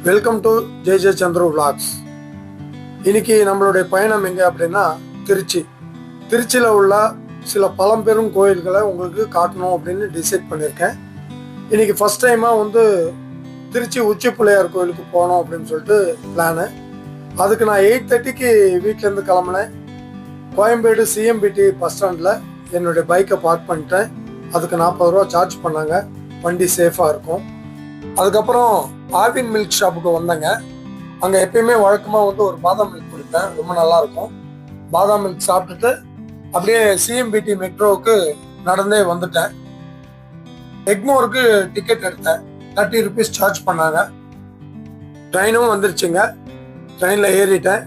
Welcome to J Chandru vlogs. இன்னைக்கு நம்மளுடைய பயணம் எங்கே அப்படின்னா திருச்சியில் உள்ள சில பழம்பெரும் கோயில்களை உங்களுக்கு காட்டணும் அப்படின்னு டிசைட் பண்ணியிருக்கேன். இன்னைக்கு ஃபர்ஸ்ட் டைமாக திருச்சி உச்சி பிள்ளையார் கோயிலுக்கு போகணும் அப்படின்னு சொல்லிட்டு பிளானு. அதுக்கு நான் 8:30க்கு வீட்டிலேருந்து கிளம்புனேன். கோயம்பேடு சிஎம்பிடி பஸ் ஸ்டாண்டில் என்னுடைய பைக்கை பார்க் பண்ணிட்டேன். அதுக்கு 40 ரூபா சார்ஜ் பண்ணாங்க. வண்டி சேஃபாக இருக்கும். அதுக்கப்புறம் ஆர்வின் மில்க் ஷாப்புக்கு வந்தேங்க. அங்கே எப்பயுமே வழக்கமாக ஒரு பாதாம் மில்க் குடிப்பேன், ரொம்ப நல்லா இருக்கும். பாதாம் மில்க் சாப்பிட்டுட்டு அப்படியே சிஎம்பிடி மெட்ரோவுக்கு நடந்தே வந்துட்டேன். எக்மோருக்கு டிக்கெட் எடுத்தேன். 30 rupees சார்ஜ் பண்ணாங்க. ட்ரெயினும் வந்துருச்சுங்க. ட்ரெயினில் ஏறிட்டேன்.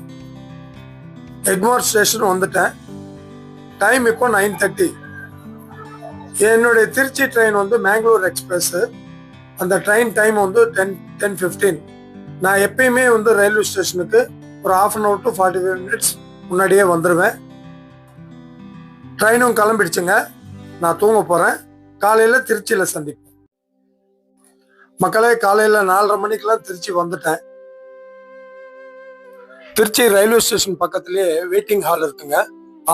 எக்மோர் ஸ்டேஷன் வந்துட்டேன். டைம் இப்போ 9:30. என்னுடைய திருச்சி ட்ரெயின் மேங்களூர் எக்ஸ்பிரஸ்ஸு. அந்த ட்ரெயின் டைம் 10:15. நான் எப்பயுமே ரயில்வே ஸ்டேஷனுக்கு ஒரு 1/2 hour to 45 minutes முன்னாடியே வந்துடுவேன். ட்ரெயினும் கிளம்பிடுச்சுங்க. நான் தூங்க போகிறேன். காலையில் திருச்சியில் சந்திப்பேன். மக்களே, காலையில் 4:30 மணிக்கெல்லாம் திருச்சி வந்துட்டேன். திருச்சி ரயில்வே ஸ்டேஷன் பக்கத்துலேயே வெயிட்டிங் ஹால் இருக்குங்க.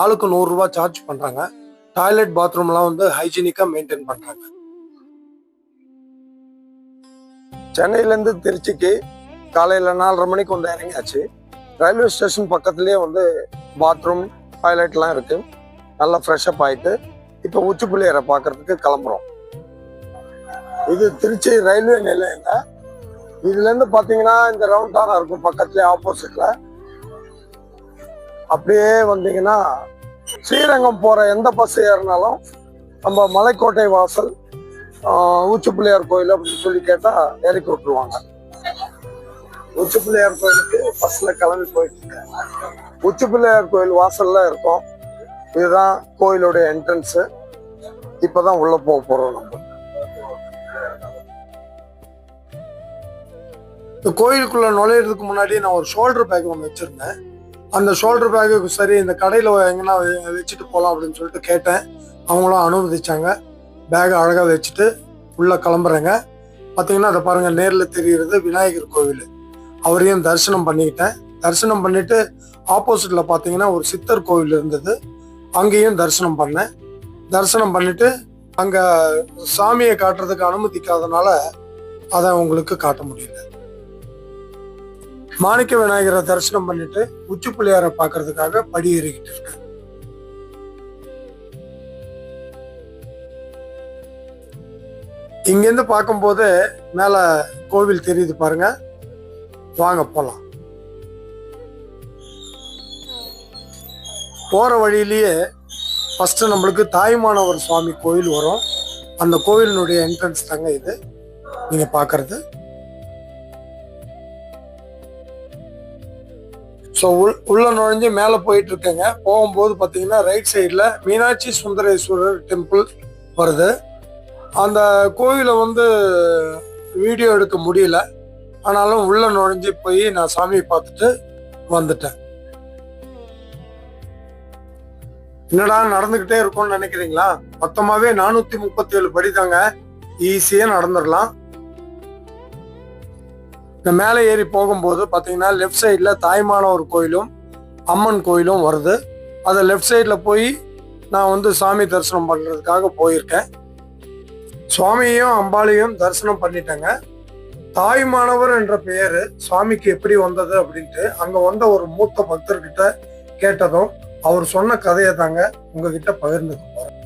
ஆளுக்கு 100 ரூபா சார்ஜ் பண்ணுறாங்க. டாய்லெட் பாத்ரூம்லாம் ஹைஜீனிக்காக மெயின்டைன் பண்ணுறாங்க. சென்னையிலேருந்து திருச்சிக்கு காலையில் 4:30 மணிக்கு இறங்கியாச்சு. ரயில்வே ஸ்டேஷன் பக்கத்துலேயே பாத்ரூம் டாய்லெட்லாம் இருக்குது. நல்லா ஃப்ரெஷ்அப் ஆகிட்டு இப்போ உச்சி பிள்ளையாரை பார்க்கறதுக்கு கிளம்புறோம். இது திருச்சி ரயில்வே நிலையங்க. இதுலேருந்து பார்த்தீங்கன்னா இந்த ரவுண்ட் டானா இருக்கும் பக்கத்துலேயே ஆப்போசிட்டில். அப்படியே வந்தீங்கன்னா ஸ்ரீரங்கம் போகிற எந்த பஸ் ஏறினாலும் நம்ம மலைக்கோட்டை வாசல் உச்சி பிள்ளையார் கோயில் அப்படின்னு சொல்லி கேட்டால் இறக்கி விட்டுருவாங்க. உச்சி பிள்ளையார் கோயிலுக்கு பஸ்ஸில் கிளம்பி போயிட்டு இருக்கேன். உச்சி பிள்ளையார் கோயில் வாசல்ல இருக்கும். இதுதான் கோயிலுடைய என்ட்ரன்ஸு. இப்போதான் உள்ள போக போகிறோம். நம்ம இந்த கோயிலுக்குள்ள நுழையிறதுக்கு முன்னாடி நான் ஒரு ஷோல்டர் பேக் ஒன்று வச்சிருந்தேன். அந்த ஷோல்டர் பேக்கு சரி இந்த கடையில் எங்கன்னா வச்சுட்டு போகலாம் அப்படின்னு சொல்லிட்டு கேட்டேன். அவங்களும் அனுமதிச்சாங்க. பேகை அழகாக வச்சுட்டு உள்ளே கிளம்புறேங்க. பார்த்தீங்கன்னா அதை பாருங்கள், நேரில் தெரிகிறது விநாயகர் கோவில். அவரையும் தரிசனம் பண்ணிக்கிட்டேன். தரிசனம் பண்ணிவிட்டு ஆப்போசிட்டில் பார்த்தீங்கன்னா ஒரு சித்தர் கோவில் இருந்தது. அங்கேயும் தரிசனம் பண்ணேன். தரிசனம் பண்ணிவிட்டு அங்கே சாமியை காட்டுறதுக்கு அனுமதிக்காதனால அதை உங்களுக்கு காட்ட முடியல. மாணிக்க விநாயகரை தரிசனம் பண்ணிட்டு உச்சி பிள்ளையாரை பார்க்கறதுக்காக படி ஏறிக்கிட்டு இருக்கேன். இங்கேருந்து பார்க்கும்போது மேலே கோவில் தெரியுது பாருங்க. வாங்க போகலாம். போகிற வழியிலேயே ஃபஸ்ட்டு நம்மளுக்கு தாயுமானவர் சுவாமி கோயில் வரும். அந்த கோவிலினுடைய என்ட்ரன்ஸ் தாங்க இது நீங்கள் பார்க்கறது. ஸோ உள்ள நுழைஞ்சு மேலே போயிட்டு இருக்கேங்க. போகும்போது பார்த்தீங்கன்னா ரைட் சைடில் மீனாட்சி சுந்தரேஸ்வரர் டெம்பிள் வருது. அந்த கோயிலை வீடியோ எடுக்க முடியல. ஆனாலும் உள்ள நுழைஞ்சு போய் நான் சாமியை பார்த்துட்டு வந்துட்டேன். என்னடா நடந்துக்கிட்டே இருக்கும்னு நினைக்கிறீங்களா? மொத்தமாவே 437 படி தாங்க. ஈஸியாக நடந்துடலாம். இந்த மேலே ஏறி போகும்போது பார்த்தீங்கன்னா லெஃப்ட் சைடில் தாய்மானவர் கோயிலும் அம்மன் கோயிலும் வருது. அதை லெஃப்ட் சைடில் போய் நான் சாமி தரிசனம் பண்ணுறதுக்காக போயிருக்கேன். சுவாமியையும் அம்பாளையும் தரிசனம் பண்ணிட்டேங்க. தாய்மானவர் என்ற பெயர் சுவாமிக்கு எப்படி வந்தது அப்படின்ட்டு அங்கே வந்த ஒரு மூத்த பக்தர்கிட்ட கேட்டதும் அவர் சொன்ன கதையை தாங்க உங்ககிட்ட பகிர்ந்துக்க போறேன்.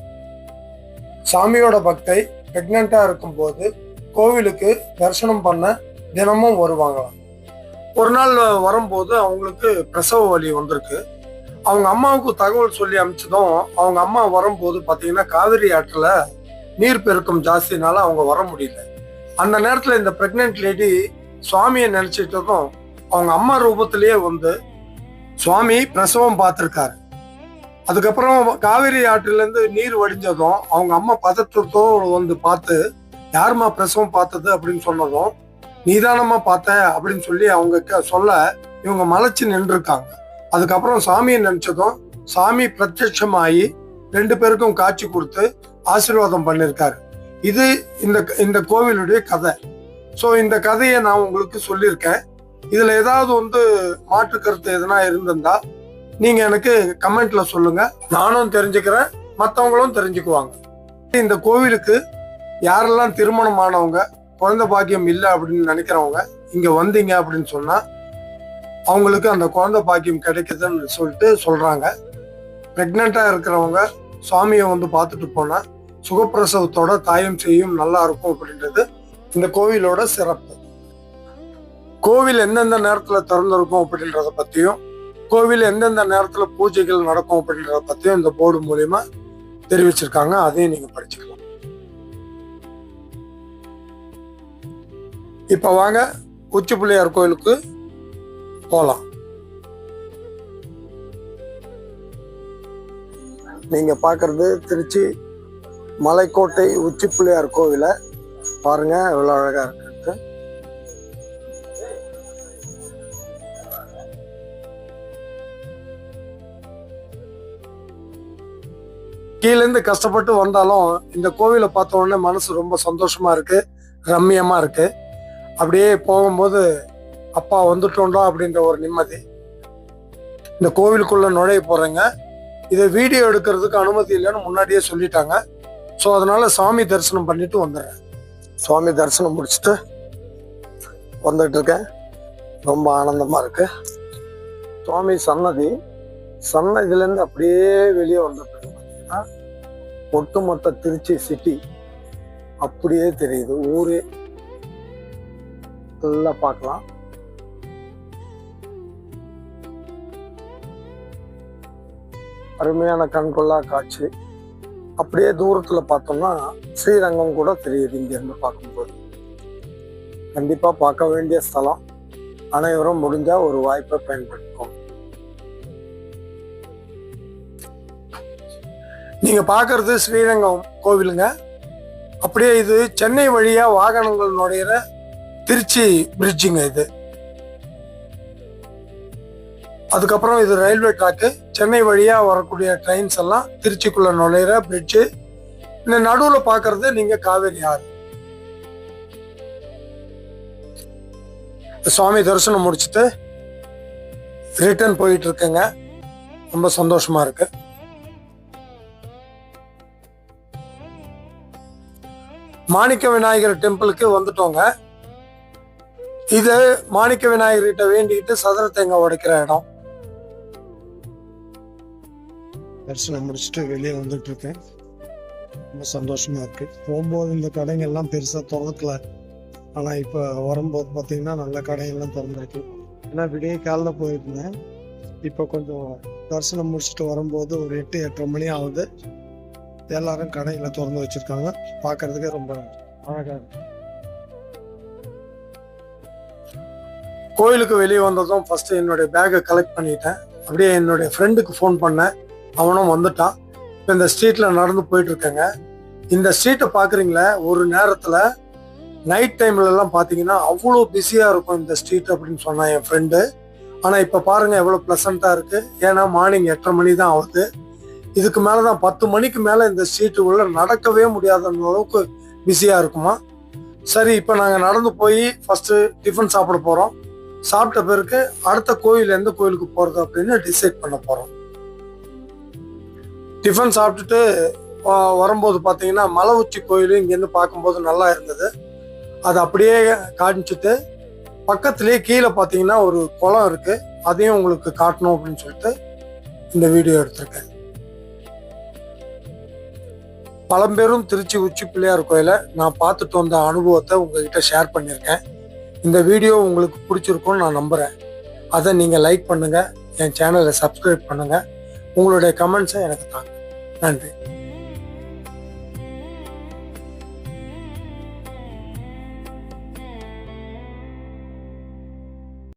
சாமியோட பக்தை பிரெக்னெண்டா இருக்கும்போது கோவிலுக்கு தரிசனம் பண்ண தினமும் வருவாங்களாம். ஒரு நாள் வரும்போது அவங்களுக்கு பிரசவ வலி வந்திருக்கு. அவங்க அம்மாவுக்கு தகவல் சொல்லி அனுப்பிச்சதும் அவங்க அம்மா வரும்போது பார்த்தீங்கன்னா காவிரி ஆற்றுல நீர் பெருக்கம் ஜாஸ்தினால அவங்க வர முடியல. அந்த நேரத்தில் இந்த பிரெக்னென்ட் லேடி சுவாமியை நினைச்சிட்டதும் அவங்க அம்மா ரூபத்திலேயே சுவாமி பிரசவம் பார்த்துருக்காரு. அதுக்கப்புறம் காவிரி ஆற்றிலேருந்து நீர் வடிஞ்சதும் அவங்க அம்மா பதற்றத்தோடு பார்த்து யாருமா பிரசவம் பார்த்தது அப்படின்னு சொன்னதும் நீதானமா பார்த்தேன் அப்படின்னு சொல்லி அவங்க சொல்ல இவங்க மலைச்சு நின்றுருக்காங்க. அதுக்கப்புறம் சாமியை நினைச்சதும் சாமி பிரத்யட்சமாகி 2 பேருக்கும் காட்சி கொடுத்து ஆசீர்வாதம் பண்ணியிருக்காரு. இது இந்த கோவிலுடைய கதை. ஸோ இந்த கதையை நான் உங்களுக்கு சொல்லியிருக்கேன். இதுல ஏதாவது வந்து மாற்று கருத்து எதனா இருந்திருந்தா நீங்க எனக்கு கமெண்ட்ல சொல்லுங்க. நானும் தெரிஞ்சுக்கிறேன், மற்றவங்களும் தெரிஞ்சுக்குவாங்க. இந்த கோவிலுக்கு யாரெல்லாம் திருமணம் ஆனவங்க, குழந்தை பாக்கியம் இல்லை அப்படின்னு நினைக்கிறவங்க இங்க வந்தீங்க அப்படின்னு சொன்னா அவங்களுக்கு அந்த குழந்தை பாக்கியம் கிடைக்குதுன்னு சொல்லிட்டு சொல்றாங்க. பிரெக்னெண்டா இருக்கிறவங்க சுவாமியை வந்து பார்த்துட்டு போனா சுகப்பிரசவத்தோட தாயம் செய்யும் நல்லா இருக்கும் அப்படின்றது இந்த கோவிலோட சிறப்பு. கோவில் எந்தெந்த நேரத்துல திறந்திருக்கும் அப்படின்றத பத்தியும், கோவில் எந்தெந்த நேரத்துல பூஜைகள் நடக்கும் அப்படின்றத பத்தியும் இந்த போர்டு மூலியமா தெரிவிச்சிருக்காங்க. அதையும் நீங்க படிச்சுக்கலாம். இப்ப வாங்க உச்சி பிள்ளையார் கோயிலுக்கு போலாம். நீங்க பாக்குறது திருச்சி மலைக்கோட்டை உச்சி பிள்ளையார் கோவில பாருங்க, எவ்வளவு அழகா இருக்கு. கீழேருந்து கஷ்டப்பட்டு வந்தாலும் இந்த கோவிலை பார்த்த உடனே மனசு ரொம்ப சந்தோஷமா இருக்கு, ரம்மியமா இருக்கு. அப்படியே போகும்போது அப்பா வந்துட்டோண்டா அப்படின்ற ஒரு நிம்மதி. இந்த கோவிலுக்குள்ள நுழைய போறேங்க. இதை வீடியோ எடுக்கிறதுக்கு அனுமதி இல்லைன்னு முன்னாடியே சொல்லிட்டாங்க. ஸோ அதனால சாமி தரிசனம் பண்ணிட்டு வந்துடுறேன். சுவாமி தரிசனம் முடிச்சுட்டு வந்துட்டு இருக்கேன். ரொம்ப ஆனந்தமா இருக்கு. சுவாமி சன்னதியிலேருந்து அப்படியே வெளியே வந்துட்டு இருக்கு. பார்த்தீங்கன்னா ஒட்டுமொத்த திருச்சி சிட்டி அப்படியே தெரியுது. ஊரே நல்லா பார்க்கலாம். அருமையான கண்கொள்ளா காட்சி. அப்படியே தூரத்துல பார்த்தோம்னா ஸ்ரீரங்கம் கூட தெரியுது இங்க இருந்து பார்க்கும்போது. கண்டிப்பா பார்க்க வேண்டிய ஸ்தலம். அனைவரும் முடிஞ்சா ஒரு வாய்ப்பை பயன்படுத்தும். நீங்க பாக்குறது ஸ்ரீரங்கம் கோவிலுங்க. அப்படியே இது சென்னை வழியா வாகனங்கள் நுழையிற திருச்சி பிரிட்ஜுங்க இது. அதுக்கப்புறம் இது ரயில்வே ட்ராக்கு. சென்னை வழியா வரக்கூடிய ட்ரெயின்ஸ் எல்லாம் திருச்சிக்குள்ள நுழையிற பிரிட்ஜு. இந்த நடுவுல பாக்குறது நீங்க காவேரி ஆறு. சுவாமி தரிசனம் முடிச்சுட்டு ரிட்டர்ன் போயிட்டு இருக்குங்க. ரொம்ப சந்தோஷமா இருக்கு. மாணிக்க விநாயகர் டெம்பிளுக்கு வந்துட்டோங்க. இது மாணிக்க விநாயகர்கிட்ட வேண்டிக்கிட்டு சதுர தேங்காய் உடைக்கிற இடம். தரிசனம் முடிச்சுட்டு வெளியே வந்துட்டு இருக்கேன். ரொம்ப சந்தோஷமா இருக்கு. போகும்போது இந்த கடைங்க எல்லாம் பெருசா திறக்கல. ஆனா இப்ப வரும்போது பாத்தீங்கன்னா நல்ல கடைகள்லாம் திறந்துருக்கு. ஏன்னா விடிய காலைல போயிருந்தேன். இப்போ கொஞ்சம் தரிசனம் முடிச்சுட்டு வரும்போது ஒரு 8-8:30 மணி ஆகுது. எல்லாரும் கடைகளை திறந்து வச்சிருக்காங்க. பாக்குறதுக்கே ரொம்ப அழகா இருக்கு. கோயிலுக்கு வெளியே வந்ததும் ஃபர்ஸ்ட் என்னுடைய பேக்கை கலெக்ட் பண்ணிட்டேன். அப்படியே என்னுடைய ஃப்ரெண்டுக்கு ஃபோன் பண்ணேன். அவனும் வந்துட்டான். இப்போ இந்த ஸ்ட்ரீட்ல நடந்து போயிட்டு இருக்கேங்க. இந்த ஸ்ட்ரீட்டை பாக்குறீங்களா, ஒரு நேரத்துல நைட் டைம்ல எல்லாம் பாத்தீங்கன்னா அவ்வளோ பிஸியா இருக்கும் இந்த ஸ்ட்ரீட் அப்படின்னு சொன்னான் என் ஃப்ரெண்டு. ஆனா இப்ப பாருங்க எவ்வளவு பிளசண்டா இருக்கு. ஏன்னா மார்னிங் 8:30 மணி தான் ஆகுது. இதுக்கு மேலதான் 10 மணிக்கு மேல இந்த ஸ்ட்ரீட்டு உள்ள நடக்கவே முடியாத அளவுக்கு பிஸியா இருக்குமா. சரி, இப்ப நாங்க நடந்து போய் ஃபர்ஸ்ட் டிஃபன் சாப்பிட போறோம். சாப்பிட்ட பிறகு அடுத்த கோயில் எந்த கோயிலுக்கு போறது அப்படின்னு டிசைட் பண்ண போறோம். டிஃபன் சாப்பிட்டுட்டு வரும்போது பாத்தீங்கன்னா மலை உச்சி கோயில் இங்கேருந்து பார்க்கும்போது நல்லா இருந்தது. அது அப்படியே காமிச்சிட்டு பக்கத்துலேயே கீழே பார்த்தீங்கன்னா ஒரு குளம் இருக்கு. அதையும் உங்களுக்கு காட்டணும் அப்படின்னு சொல்லிட்டு இந்த வீடியோ எடுத்திருக்கேன். பழம்பெரும் திருச்சி உச்சி பிள்ளையார் கோயிலை நான் பார்த்துட்டு வந்த அனுபவத்தை உங்ககிட்ட ஷேர் பண்ணியிருக்கேன். இந்த வீடியோ உங்களுக்கு பிடிச்சிருக்கும்னு நான் நம்புகிறேன். அதை நீங்கள் லைக் பண்ணுங்கள், என் சேனலை சப்ஸ்கிரைப் பண்ணுங்கள், உங்களுடைய கமெண்ட்ஸை எனக்கு தாங்க. நன்றி.